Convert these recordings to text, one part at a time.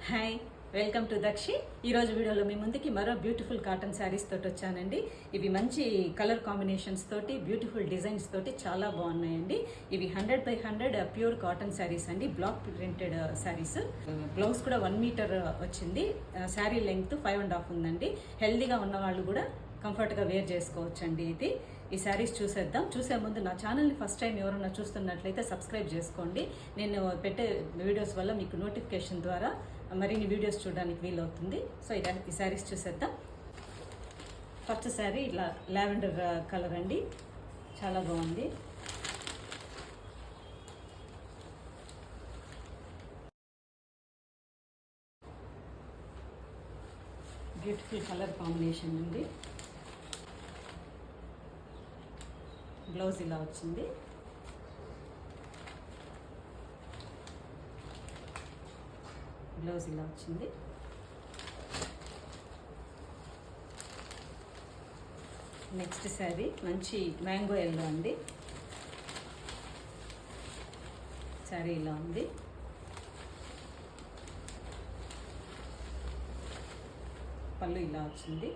Hi, welcome to దక్షి. ఈరోజు వీడియోలో మీ ముందుకి మరో బ్యూటిఫుల్ కాటన్ శారీస్ తోటి వచ్చానండి. ఇవి మంచి కలర్ కాంబినేషన్స్ తోటి, బ్యూటిఫుల్ డిజైన్స్ తోటి చాలా బాగున్నాయండి. ఇవి 100x100 ప్యూర్ కాటన్ శారీస్ అండి, బ్లాక్ ప్రింటెడ్ శారీస్. బ్లౌజ్ కూడా 1 మీటర్ వచ్చింది. శారీ లెంగ్త్ 5.5 ఉందండి. హెల్దీగా ఉన్న వాళ్ళు కూడా కంఫర్ట్గా వేర్ చేసుకోవచ్చండి. ఈ శారీస్ చూసేద్దాం. చూసే ముందు నా ఛానల్ని ఫస్ట్ టైం ఎవరన్నా చూస్తున్నట్లయితే సబ్స్క్రైబ్ చేసుకోండి. నేను పెట్టే వీడియోస్ వల్ల మీకు నోటిఫికేషన్ ద్వారా మరిన్ని వీడియోస్ చూడడానికి వీలవుతుంది. సో ఈ శారీస్ చూసేద్దాం. ఫస్ట్ శారీ ఇట్లా లావెండర్ కలర్ అండి, చాలా బాగుంది. బ్యూటిఫుల్ కలర్ కాంబినేషన్ అండి. బ్లౌజ్ ఇలా వచ్చింది. బ్లౌజ్ ఇలా వచ్చింది. నెక్స్ట్ శారీ మంచి మ్యాంగో ఎల్లో అండి. శారీ ఇలా ఉంది. పళ్ళు ఇలా వచ్చింది.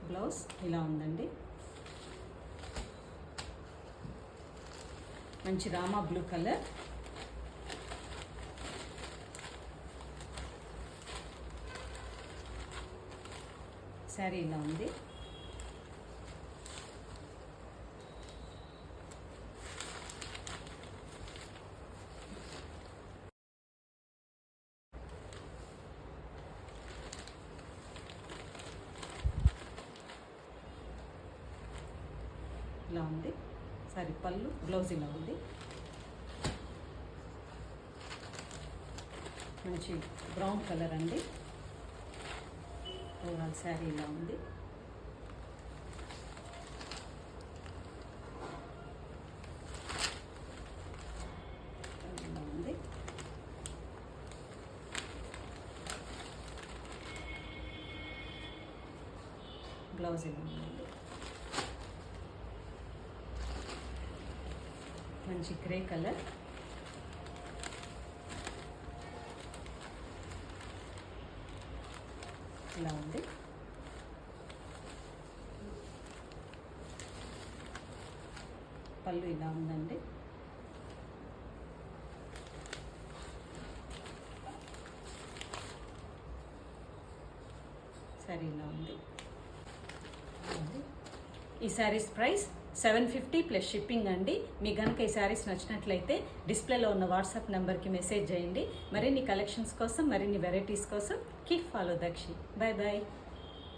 బ్లౌజ్ ఇలా ఉందండి. మంచి రామా బ్లూ కలర్. శారీ ఇలా ఉంది. ఇలా ఉంది సారీ. పళ్ళు, బ్లౌజ్ ఇలా ఉంది. మంచి బ్రౌన్ కలర్ అండి. ఓవరాల్ శారీ ఇలా ఉంది. ఇలా ఉంది. బ్లౌజ్ ఇలా ఉంది. మంచి గ్రే కలర్. ఇలా ఉంది. పళ్ళు ఇలా ఉందండి. సరే ఇలా ఉంది. ఈ శారీస్ ప్రైస్ 750 ప్లస్ షిప్పింగ్ అండి. మీ కనుక ఈ శారీస్ నచ్చినట్లయితే డిస్ప్లేలో ఉన్న వాట్సాప్ నెంబర్కి మెసేజ్ చేయండి. మరిన్ని కలెక్షన్స్ కోసం, మరిన్ని వెరైటీస్ కోసం keep follow Dakshi. Bye bye.